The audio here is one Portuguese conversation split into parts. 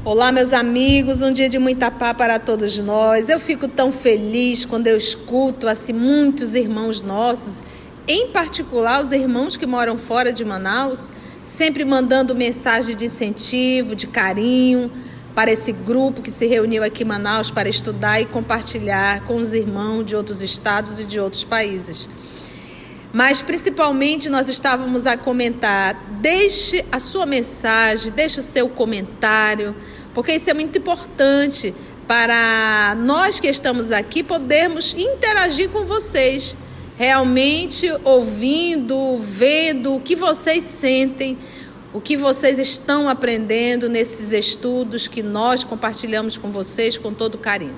Olá, meus amigos, um dia de muita paz para todos nós. Eu fico tão feliz quando eu escuto assim muitos irmãos nossos, em particular os irmãos que moram fora de Manaus, sempre mandando mensagem de incentivo, de carinho para esse grupo que se reuniu aqui em Manaus para estudar e compartilhar com os irmãos de outros estados e de outros países. Mas principalmente nós estávamos a comentar, deixe a sua mensagem, deixe o seu comentário, porque isso é muito importante para nós que estamos aqui podermos interagir com vocês, realmente ouvindo, vendo o que vocês sentem, o que vocês estão aprendendo nesses estudos que nós compartilhamos com vocês com todo carinho.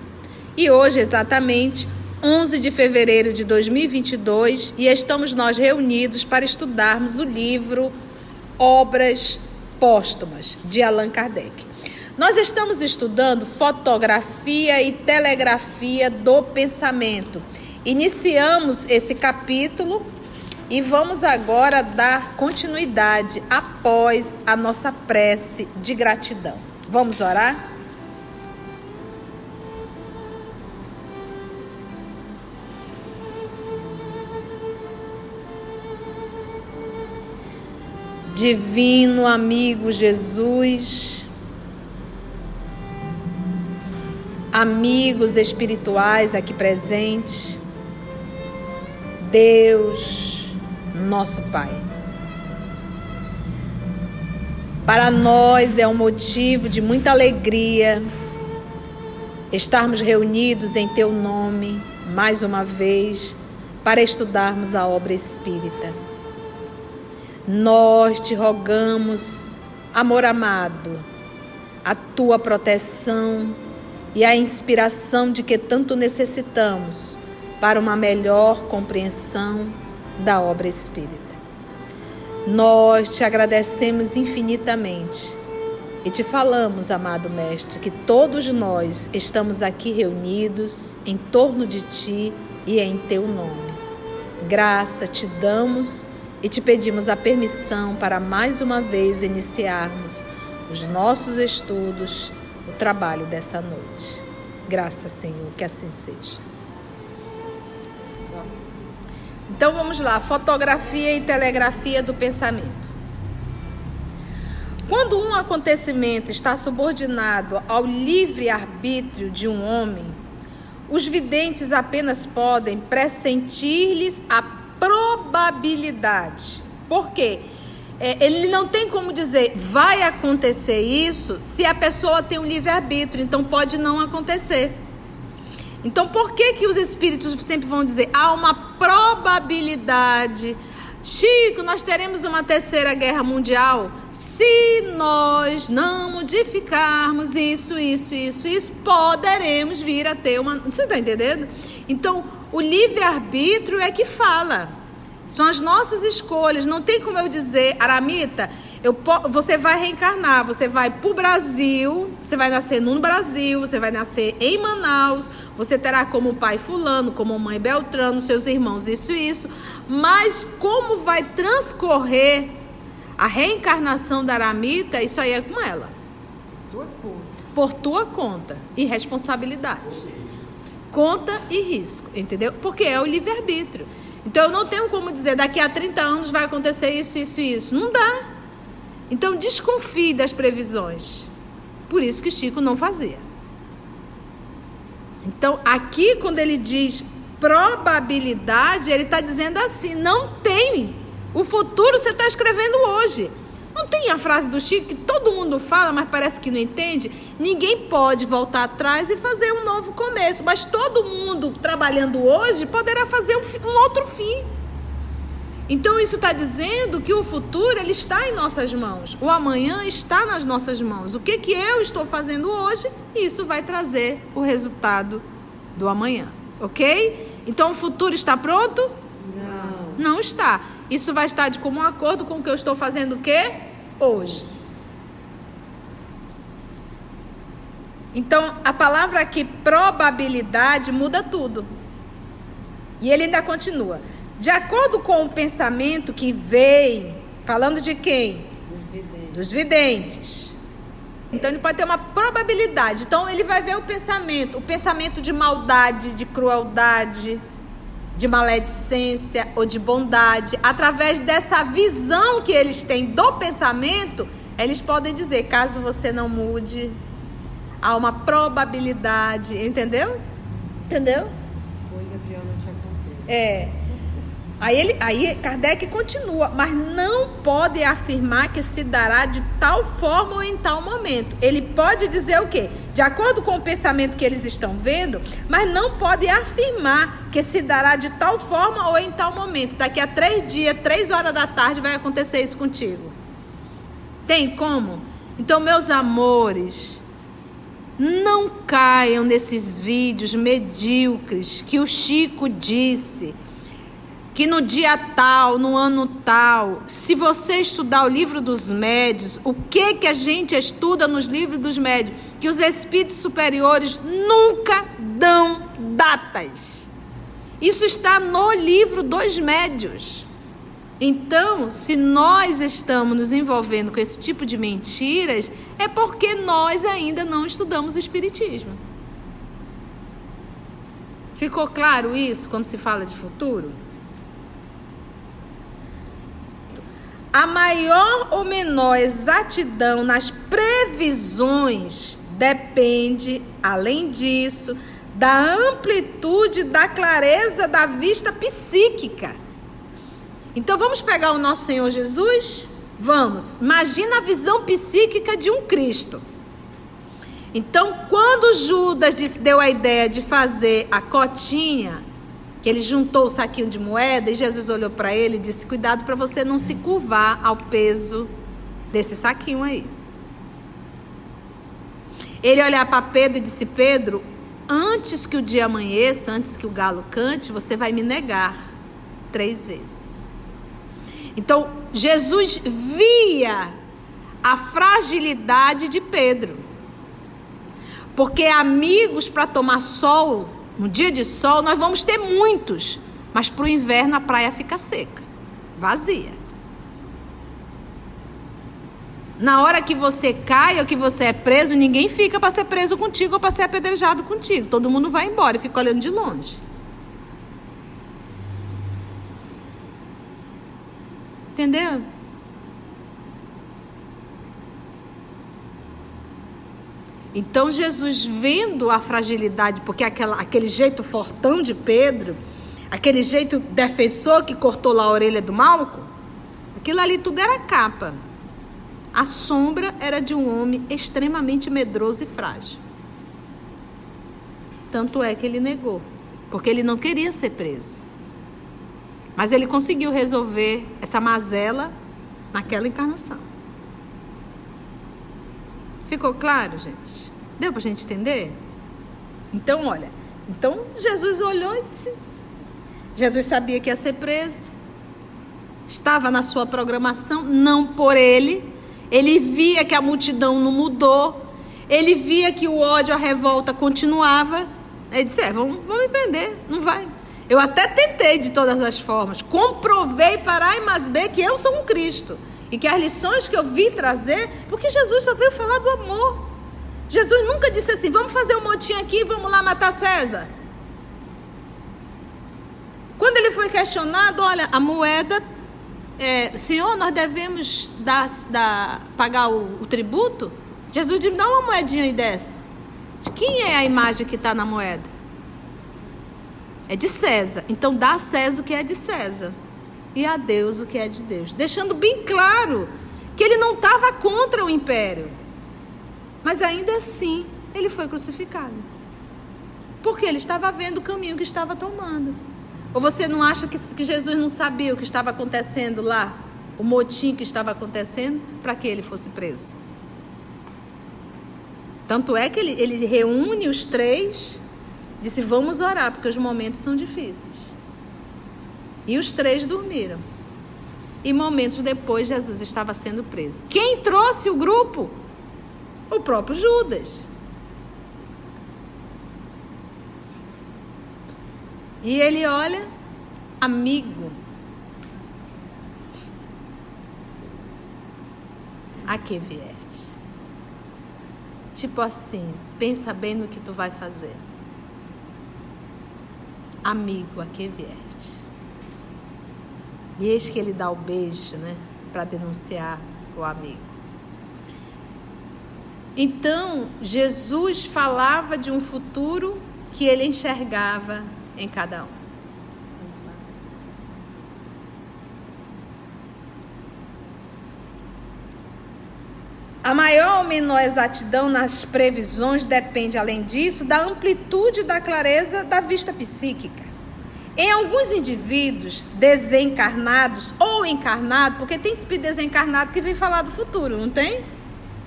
E hoje, exatamente, 11 de fevereiro de 2022, e estamos nós reunidos para estudarmos o livro Obras Póstumas, de Allan Kardec. Nós estamos estudando fotografia e telegrafia do pensamento. Iniciamos esse capítulo e vamos agora dar continuidade após a nossa prece de gratidão. Vamos orar? Divino amigo Jesus, amigos espirituais aqui presentes, Deus, nosso Pai. Para nós é um motivo de muita alegria estarmos reunidos em Teu nome, mais uma vez, para estudarmos a obra espírita. Nós te rogamos, amor amado, a tua proteção e a inspiração de que tanto necessitamos para uma melhor compreensão da obra espírita. Nós te agradecemos infinitamente e te falamos, amado Mestre, que todos nós estamos aqui reunidos em torno de ti e em teu nome. Graça te damos e te pedimos a permissão para mais uma vez iniciarmos os nossos estudos, o trabalho dessa noite. Graças, Senhor, que assim seja. Então vamos lá, fotografia e telegrafia do pensamento. Quando um acontecimento está subordinado ao livre-arbítrio de um homem, os videntes apenas podem pressentir-lhes a probabilidade. Por quê? Ele não tem como dizer vai acontecer isso se a pessoa tem um livre-arbítrio, então pode não acontecer. Então por que os espíritos sempre vão dizer há uma probabilidade? Chico, nós teremos uma terceira guerra mundial se nós não modificarmos isso, poderemos vir a ter uma... Você está entendendo? Então o livre-arbítrio é que fala. São as nossas escolhas. Não tem como eu dizer, Aramita, você vai reencarnar, você vai para o Brasil, você vai nascer no Brasil, você vai nascer em Manaus, você terá como pai fulano, como mãe Beltrano, seus irmãos, isso. Mas como vai transcorrer a reencarnação da Aramita, isso aí é com ela. Por tua conta e responsabilidade. Conta e risco, entendeu? Porque é o livre-arbítrio. Então eu não tenho como dizer daqui a 30 anos vai acontecer isso. Não dá. Então desconfie das previsões. Por isso que Chico não fazia. Então aqui quando ele diz probabilidade, ele está dizendo assim, não tem. O futuro você está escrevendo hoje. Não tem a frase do Chico que todo mundo fala, mas parece que não entende? Ninguém pode voltar atrás e fazer um novo começo, mas todo mundo trabalhando hoje poderá fazer um outro fim. Então isso está dizendo que o futuro ele está em nossas mãos. O amanhã está nas nossas mãos. O que eu estou fazendo hoje, isso vai trazer o resultado do amanhã. Ok? Então o futuro está pronto? Não está. Isso vai estar de comum acordo com o que eu estou fazendo o quê? Hoje. Então, a palavra aqui, probabilidade, muda tudo. E ele ainda continua. De acordo com o pensamento que veio, falando de quem? Dos videntes. Então, ele pode ter uma probabilidade. Então, ele vai ver o pensamento de maldade, de crueldade, de maledicência ou de bondade. Através dessa visão que eles têm do pensamento, eles podem dizer, caso você não mude, há uma probabilidade, entendeu? Entendeu? Coisa pior não te acontece. Aí Kardec continua, mas não pode afirmar que se dará de tal forma ou em tal momento. Ele pode dizer o quê? De acordo com o pensamento que eles estão vendo, mas não pode afirmar que se dará de tal forma ou em tal momento. Daqui a 3 dias, 3 horas da tarde, vai acontecer isso contigo. Tem como? Então, meus amores, não caiam nesses vídeos medíocres que o Chico disse que no dia tal, no ano tal, se você estudar o livro dos médiuns, o que a gente estuda nos livros dos médiuns? Que os espíritos superiores nunca dão datas. Isso está no livro dos médiuns. Então, se nós estamos nos envolvendo com esse tipo de mentiras, é porque nós ainda não estudamos o espiritismo. Ficou claro isso quando se fala de futuro? A maior ou menor exatidão nas previsões depende, além disso, da amplitude, da clareza da vista psíquica. Então vamos pegar o nosso Senhor Jesus? Vamos. Imagina a visão psíquica de um Cristo. Então, quando Judas deu a ideia de fazer a cotinha, que ele juntou o saquinho de moeda, e Jesus olhou para ele e disse, cuidado para você não se curvar ao peso desse saquinho aí. Ele olhar para Pedro e disse, Pedro, antes que o dia amanheça, antes que o galo cante, você vai me negar 3 vezes. Então, Jesus via a fragilidade de Pedro. Porque amigos para tomar sol, no dia de sol, nós vamos ter muitos. Mas para o inverno a praia fica seca, vazia. Na hora que você cai ou que você é preso, ninguém fica para ser preso contigo ou para ser apedrejado contigo. Todo mundo vai embora e fica olhando de longe. Entendeu? Então Jesus, vendo a fragilidade, porque aquele jeito fortão de Pedro, aquele jeito defensor que cortou lá a orelha do Malco, aquilo ali tudo era capa. A sombra era de um homem extremamente medroso e frágil. Tanto é que ele negou, porque ele não queria ser preso. Mas ele conseguiu resolver essa mazela naquela encarnação. Ficou claro, gente? Deu pra gente entender? Então, olha. Então, Jesus olhou e disse... Jesus sabia que ia ser preso. Estava na sua programação, não por ele. Ele via que a multidão não mudou. Ele via que o ódio, a revolta continuava. Ele disse, vamos me prender, não vai. Eu até tentei de todas as formas. Comprovei para A mais B que eu sou um Cristo. E que as lições que eu vi trazer, porque Jesus só veio falar do amor. Jesus nunca disse assim, vamos fazer um motim aqui, vamos lá matar César. Quando ele foi questionado, olha, a moeda, Senhor, nós devemos pagar o tributo? Jesus disse, dá uma moedinha aí dessa. De quem é a imagem que está na moeda? É de César. Então dá a César o que é de César. E a Deus o que é de Deus. Deixando bem claro que ele não estava contra o império. Mas ainda assim, ele foi crucificado. Porque ele estava vendo o caminho que estava tomando. Ou você não acha que Jesus não sabia o que estava acontecendo lá? O motim que estava acontecendo para que ele fosse preso. Tanto é que ele reúne os 3, disse, vamos orar, porque os momentos são difíceis. E os 3 dormiram. E momentos depois, Jesus estava sendo preso. Quem trouxe o grupo? O próprio Judas. E ele olha, amigo, a que vieste? Tipo assim, pensa bem no que tu vai fazer. Amigo, a que vieste? E eis que ele dá o beijo, né? Para denunciar o amigo. Então, Jesus falava de um futuro que ele enxergava em cada um. A maior ou menor exatidão nas previsões depende, além disso, da amplitude e da clareza da vista psíquica. Em alguns indivíduos desencarnados ou encarnados, porque tem espírito desencarnado que vem falar do futuro, não tem?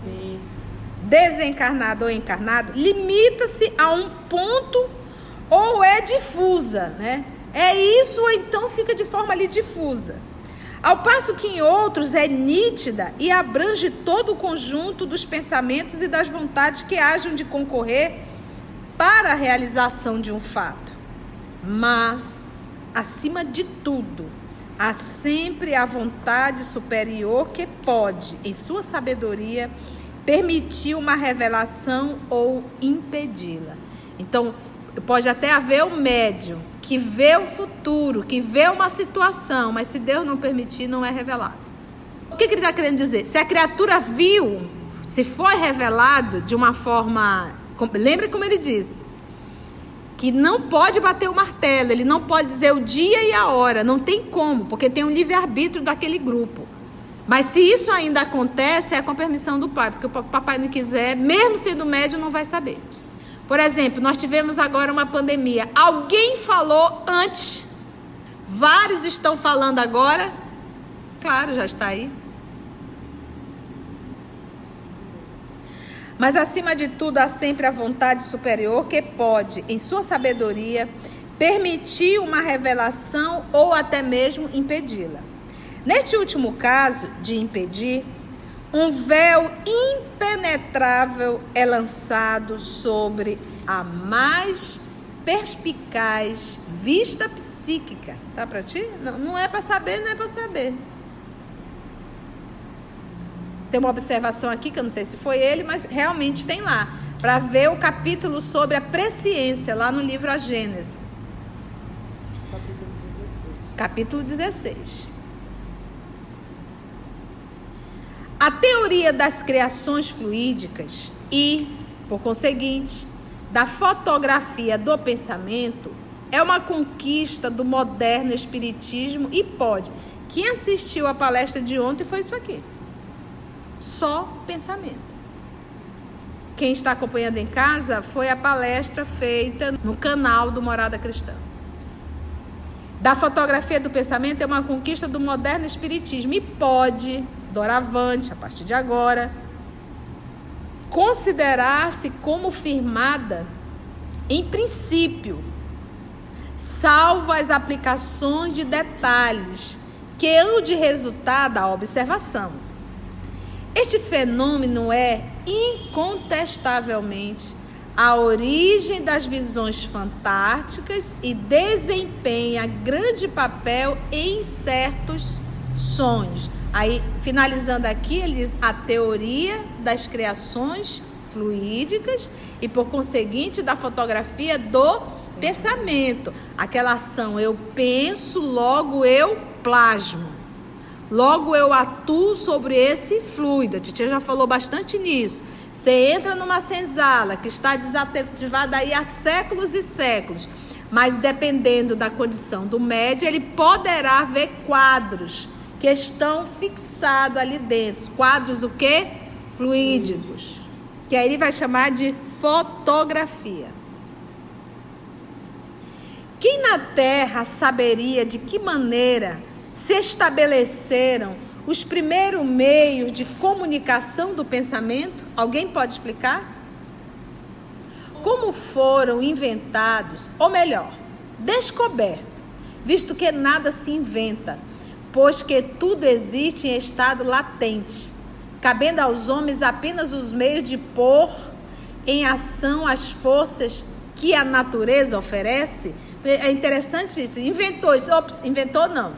Sim. Desencarnado ou encarnado, limita-se a um ponto ou é difusa, né? É isso ou então fica de forma ali difusa. Ao passo que em outros é nítida e abrange todo o conjunto dos pensamentos e das vontades que hajam de concorrer para a realização de um fato. Mas, acima de tudo, há sempre a vontade superior que pode, em sua sabedoria, permitir uma revelação ou impedi-la. Então, pode até haver um médium que vê o futuro, que vê uma situação, mas se Deus não permitir, não é revelado. O que ele está querendo dizer? Se a criatura viu, se foi revelado de uma forma... Lembra como ele disse? Que não pode bater o martelo, ele não pode dizer o dia e a hora, não tem como, porque tem um livre-arbítrio daquele grupo. Mas se isso ainda acontece, é com permissão do pai, porque o papai não quiser, mesmo sendo médium, não vai saber. Por exemplo, nós tivemos agora uma pandemia. Alguém falou antes, vários estão falando agora, claro, já está aí. Mas acima de tudo há sempre a vontade superior que pode, em sua sabedoria, permitir uma revelação ou até mesmo impedi-la. Neste último caso de impedir, um véu impenetrável é lançado sobre a mais perspicaz vista psíquica. Tá para ti? Não é para saber, não é para saber. Tem uma observação aqui, que eu não sei se foi ele, mas realmente tem lá. Para ver o capítulo sobre a presciência, lá no livro A Gênese. Capítulo 16. A teoria das criações fluídicas e, por conseguinte, da fotografia do pensamento é uma conquista do moderno espiritismo e pode. Quem assistiu a palestra de ontem foi isso aqui. Só pensamento. Quem está acompanhando em casa foi a palestra feita no canal do Morada Cristã. Da fotografia do pensamento é uma conquista do moderno espiritismo e pode, doravante, a partir de agora, considerar-se como firmada em princípio, salvo as aplicações de detalhes que hão de resultar da observação. Este fenômeno é, incontestavelmente, a origem das visões fantásticas e desempenha grande papel em certos sonhos. Aí, finalizando aqui, ele diz a teoria das criações fluídicas e, por conseguinte, da fotografia do pensamento. Aquela ação, eu penso, logo eu plasmo. Logo eu atuo sobre esse fluido. A titia já falou bastante nisso. Você entra numa senzala que está desativada aí há séculos e séculos, mas dependendo da condição do médium, ele poderá ver quadros que estão fixados ali dentro. Quadros o quê? Fluídicos. Que aí ele vai chamar de fotografia. Quem na Terra saberia de que maneira se estabeleceram os primeiros meios de comunicação do pensamento? Alguém pode explicar? Como foram inventados, ou melhor, descobertos, visto que nada se inventa, pois que tudo existe em estado latente, cabendo aos homens apenas os meios de pôr em ação as forças que a natureza oferece, É interessante isso. Inventou isso. Ops, inventou não.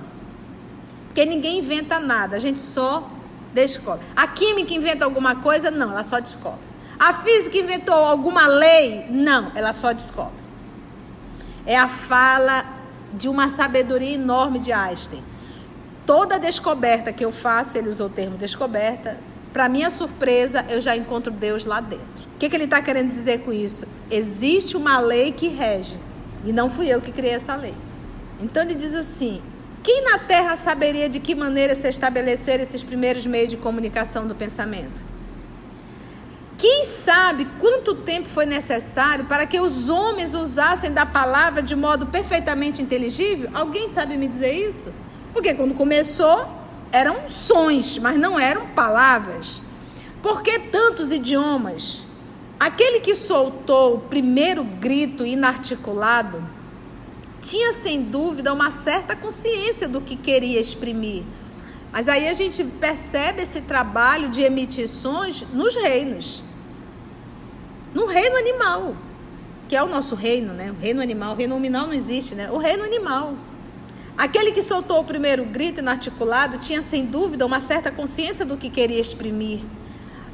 Porque ninguém inventa nada. A gente só descobre. A química inventa alguma coisa? Não, ela só descobre. A física inventou alguma lei? Não, ela só descobre. É a fala de uma sabedoria enorme de Einstein. Toda descoberta que eu faço, ele usou o termo descoberta, para minha surpresa, eu já encontro Deus lá dentro. O que ele está querendo dizer com isso? Existe uma lei que rege, e não fui eu que criei essa lei. Então ele diz assim: quem na Terra saberia de que maneira se estabelecer esses primeiros meios de comunicação do pensamento? Quem sabe quanto tempo foi necessário para que os homens usassem da palavra de modo perfeitamente inteligível? Alguém sabe me dizer isso? Porque quando começou, eram sons, mas não eram palavras. Por que tantos idiomas? Aquele que soltou o primeiro grito inarticulado tinha, sem dúvida, uma certa consciência do que queria exprimir. Mas aí a gente percebe esse trabalho de emitir sons nos reinos. No reino animal, que é o nosso reino, né? O reino animal, o reino nominal não existe, né? O reino animal. Aquele que soltou o primeiro grito inarticulado tinha, sem dúvida, uma certa consciência do que queria exprimir.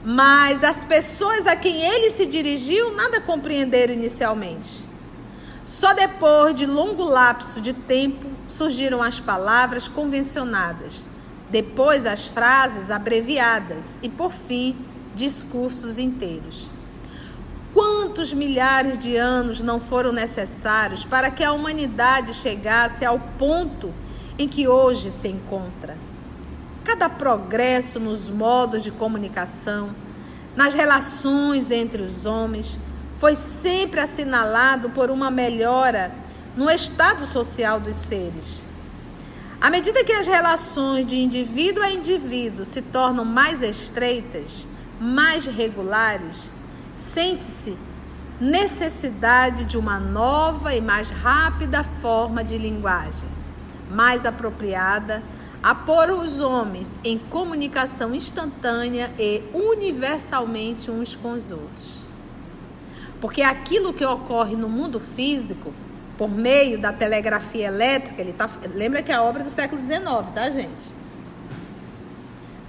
Mas as pessoas a quem ele se dirigiu nada compreenderam inicialmente. Só depois de longo lapso de tempo surgiram as palavras convencionadas, depois as frases abreviadas e, por fim, discursos inteiros. Quantos milhares de anos não foram necessários para que a humanidade chegasse ao ponto em que hoje se encontra? Cada progresso nos modos de comunicação, nas relações entre os homens, foi sempre assinalado por uma melhora no estado social dos seres. À medida que as relações de indivíduo a indivíduo se tornam mais estreitas, mais regulares, sente-se necessidade de uma nova e mais rápida forma de linguagem, mais apropriada a pôr os homens em comunicação instantânea e universalmente uns com os outros. Porque aquilo que ocorre no mundo físico, por meio da telegrafia elétrica, lembra que é a obra do século XIX, tá, gente?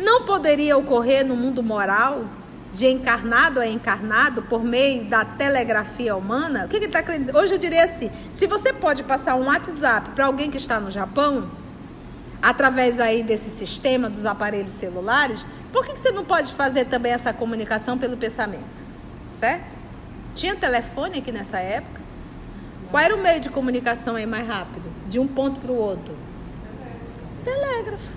Não poderia ocorrer no mundo moral, de encarnado a encarnado, por meio da telegrafia humana? O que ele está querendo dizer? Hoje eu diria assim: se você pode passar um WhatsApp para alguém que está no Japão, através aí desse sistema dos aparelhos celulares, por que você não pode fazer também essa comunicação pelo pensamento? Certo? Tinha telefone aqui nessa época? Qual era o meio de comunicação aí mais rápido? De um ponto para o outro? Telégrafo.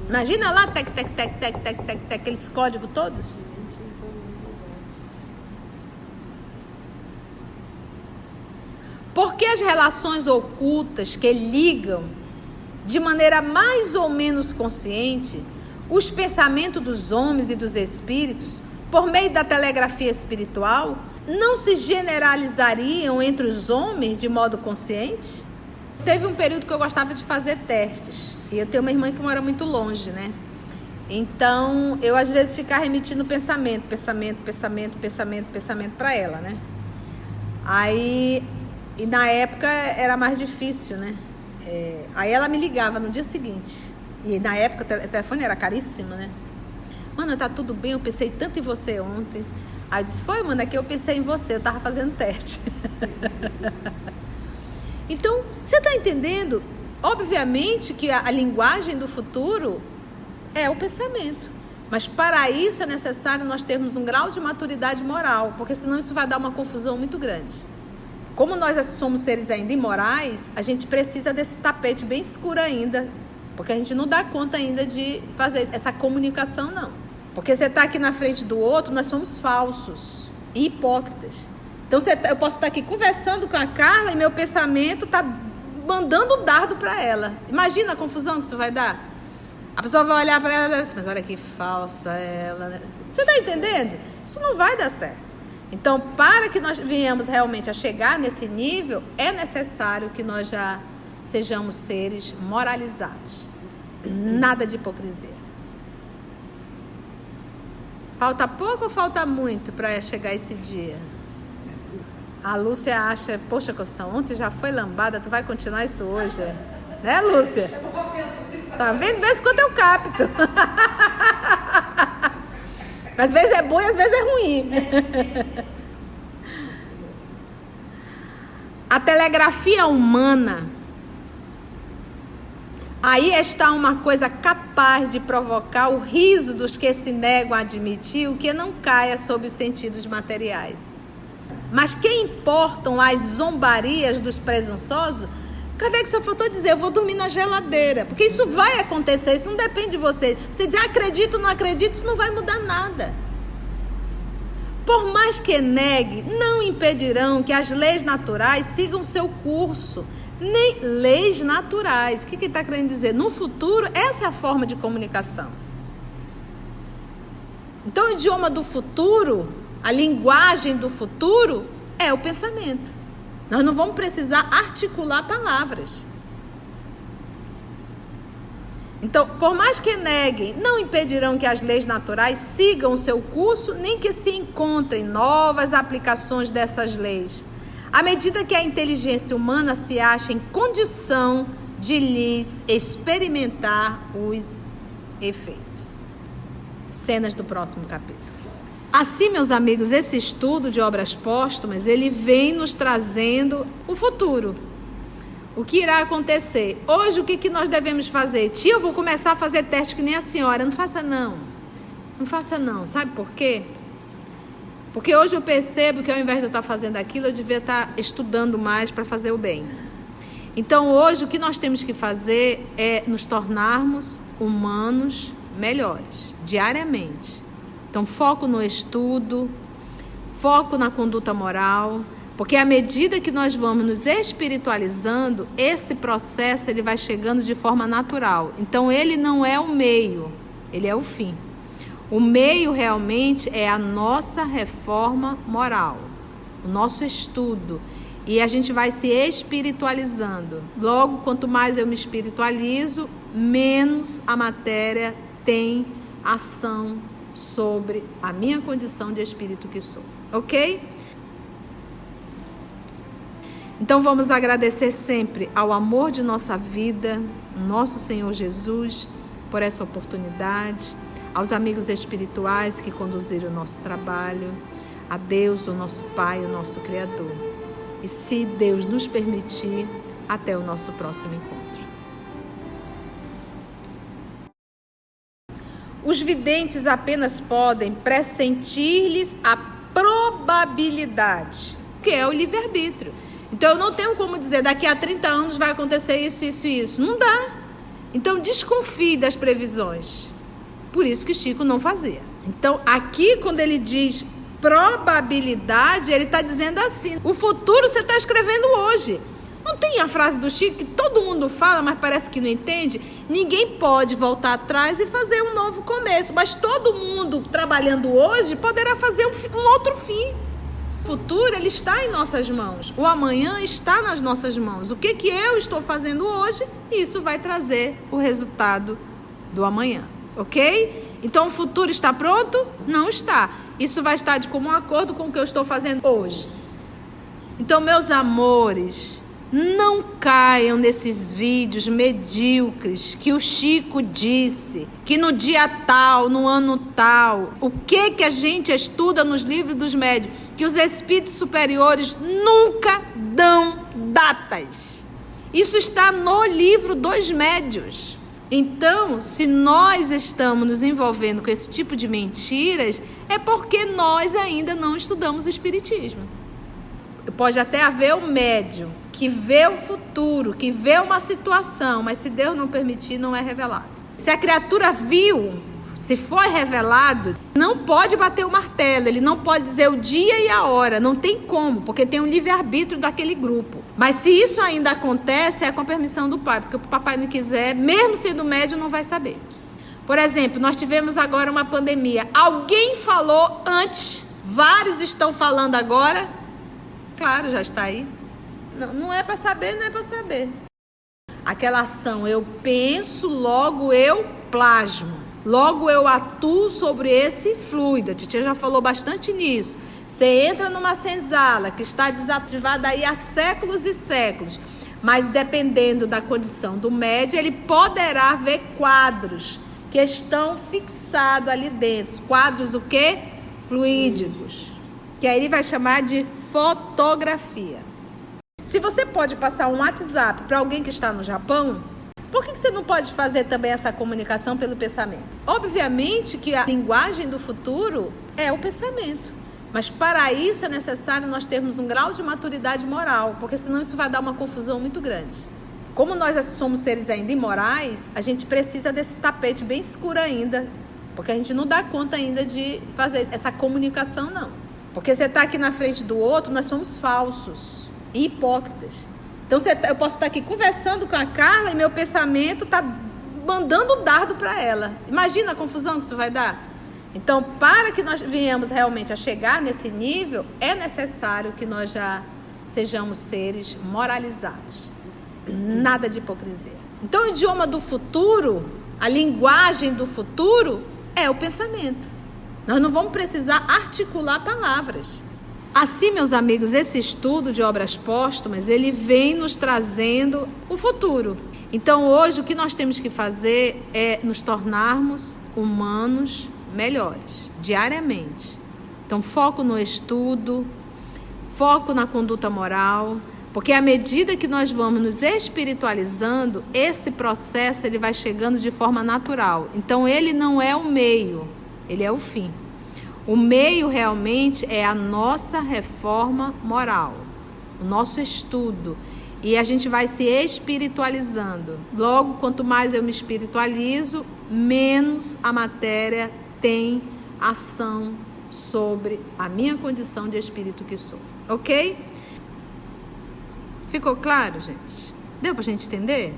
Imagina lá, tec, tec, tec, tec, tec, tec, tec, aqueles códigos todos. Porque as relações ocultas que ligam, de maneira mais ou menos consciente, os pensamentos dos homens e dos espíritos, por meio da telegrafia espiritual, não se generalizariam entre os homens de modo consciente? Teve um período que eu gostava de fazer testes. E eu tenho uma irmã que mora muito longe, né? Então, eu às vezes ficava remetindo pensamento para ela, né? Aí, e na época era mais difícil, né? Aí ela me ligava no dia seguinte. E na época o telefone era caríssimo, né? Mana, tá tudo bem? Eu pensei tanto em você ontem. Aí eu disse: foi, mana, que eu pensei em você. Eu tava fazendo teste. Então, você está entendendo? Obviamente que a linguagem do futuro é o pensamento. Mas para isso é necessário nós termos um grau de maturidade moral, porque senão isso vai dar uma confusão muito grande. Como nós somos seres ainda imorais, a gente precisa desse tapete bem escuro ainda, porque a gente não dá conta ainda de fazer essa comunicação, não. Porque você está aqui na frente do outro, nós somos falsos e hipócritas. Então, eu posso estar aqui conversando com a Carla e meu pensamento está mandando dardo para ela. Imagina a confusão que isso vai dar. A pessoa vai olhar para ela e dizer: mas olha que falsa ela, né? Você está entendendo? Isso não vai dar certo. Então, para que nós venhamos realmente a chegar nesse nível, é necessário que nós já sejamos seres moralizados. Nada de hipocrisia. Falta pouco ou falta muito para chegar esse dia? A Lúcia acha, poxa, Conceição, ontem já foi lambada, tu vai continuar isso hoje? Né, Lúcia? Tá vendo? Vez quando eu capto. Às vezes é bom e às vezes é ruim. A telegrafia humana, aí está uma coisa capaz de provocar o riso dos que se negam a admitir o que não caia sob os sentidos materiais. Mas que importam as zombarias dos presunçosos? Kardec só faltou dizer, eu vou dormir na geladeira. Porque isso vai acontecer, isso não depende de você. Você dizer, acredito, não acredito, isso não vai mudar nada. Por mais que negue, não impedirão que as leis naturais sigam seu curso. Nem leis naturais. O que ele está querendo dizer? No futuro, essa é a forma de comunicação. Então, o idioma do futuro, a linguagem do futuro, é o pensamento. Nós não vamos precisar articular palavras. Então, por mais que neguem, não impedirão que as leis naturais sigam o seu curso, nem que se encontrem novas aplicações dessas leis, à medida que a inteligência humana se acha em condição de lhes experimentar os efeitos. Cenas do próximo capítulo. Assim, meus amigos, esse estudo de obras póstumas, ele vem nos trazendo o futuro. O que irá acontecer? Hoje, o que nós devemos fazer? Tia, eu vou começar a fazer teste que nem a senhora. Não faça não. Não faça não. Sabe por quê? Porque hoje eu percebo que ao invés de eu estar fazendo aquilo, eu devia estar estudando mais para fazer o bem. Então, hoje, o que nós temos que fazer é nos tornarmos humanos melhores, diariamente. Então, foco no estudo, foco na conduta moral, porque à medida que nós vamos nos espiritualizando, esse processo ele vai chegando de forma natural. Então, ele não é o meio, ele é o fim. O meio realmente é a nossa reforma moral, o nosso estudo. E a gente vai se espiritualizando. Logo, quanto mais eu me espiritualizo, menos a matéria tem ação sobre a minha condição de espírito que sou. Ok? Então vamos agradecer sempre ao amor de nossa vida, nosso Senhor Jesus, por essa oportunidade, aos amigos espirituais que conduziram o nosso trabalho, a Deus, o nosso Pai, o nosso Criador. E se Deus nos permitir, até o nosso próximo encontro. Os videntes apenas podem pressentir-lhes a probabilidade, que é o livre-arbítrio. Então, eu não tenho como dizer, daqui a 30 anos vai acontecer isso, isso e isso. Não dá. Então, desconfie das previsões. Por isso que Chico não fazia. Então, aqui, quando ele diz probabilidade, ele está dizendo assim, o futuro você está escrevendo hoje. Não tem a frase do Chico que todo mundo fala, mas parece que não entende? Ninguém pode voltar atrás e fazer um novo começo, mas todo mundo trabalhando hoje poderá fazer um outro fim. O futuro, ele está em nossas mãos. O amanhã está nas nossas mãos. O que eu estou fazendo hoje, isso vai trazer o resultado do amanhã. Ok? Então, o futuro está pronto? Não está. Isso vai estar de comum acordo com o que eu estou fazendo hoje. Então, meus amores, não caiam nesses vídeos medíocres que o Chico disse, que no dia tal, no ano tal, o que a gente estuda nos livros dos médiuns, que os espíritos superiores nunca dão datas. Isso está no livro dos médiuns. Então, se nós estamos nos envolvendo com esse tipo de mentiras, é porque nós ainda não estudamos o espiritismo. Pode até haver um médium que vê o futuro, que vê uma situação, mas se Deus não permitir, não é revelado. Se a criatura viu, se foi revelado, não pode bater o martelo, ele não pode dizer o dia e a hora, não tem como, porque tem um livre-arbítrio daquele grupo. Mas se isso ainda acontece, é com a permissão do pai, porque o papai não quiser, mesmo sendo médium, não vai saber. Por exemplo, nós tivemos agora uma pandemia, alguém falou antes, vários estão falando agora, claro, já está aí. Não é para saber, não é para saber. Aquela ação, eu penso, logo eu plasmo. Logo eu atuo sobre esse fluido. A titia já falou bastante nisso. Você entra numa senzala que está desativada aí há séculos e séculos, mas dependendo da condição do médium, ele poderá ver quadros que estão fixados ali dentro. Quadros o quê? Fluídicos. Que aí ele vai chamar de fotografia. Se você pode passar um WhatsApp para alguém que está no Japão, por que você não pode fazer também essa comunicação pelo pensamento? Obviamente que a linguagem do futuro é o pensamento. Mas para isso é necessário nós termos um grau de maturidade moral, porque senão isso vai dar uma confusão muito grande. Como nós somos seres ainda imorais, a gente precisa desse tapete bem escuro ainda, porque a gente não dá conta ainda de fazer essa comunicação, não. Porque você está aqui na frente do outro, nós somos falsos e hipócritas. Então eu posso estar aqui conversando com a Carla e meu pensamento está mandando dardo para ela. Imagina a confusão que isso vai dar. Então, para que nós venhamos realmente a chegar nesse nível, é necessário que nós já sejamos seres moralizados. Nada de hipocrisia. Então, o idioma do futuro, a linguagem do futuro, é o pensamento. Nós não vamos precisar articular palavras. Assim, meus amigos, esse estudo de obras póstumas, ele vem nos trazendo o futuro. Então, hoje, o que nós temos que fazer é nos tornarmos humanos melhores, diariamente. Então, foco no estudo, foco na conduta moral, porque à medida que nós vamos nos espiritualizando, esse processo ele vai chegando de forma natural. Então, ele não é o meio, ele é o fim. O meio realmente é a nossa reforma moral, o nosso estudo. E a gente vai se espiritualizando. Logo, quanto mais eu me espiritualizo, menos a matéria tem ação sobre a minha condição de espírito que sou. Ok? Ficou claro, gente? Deu pra gente entender?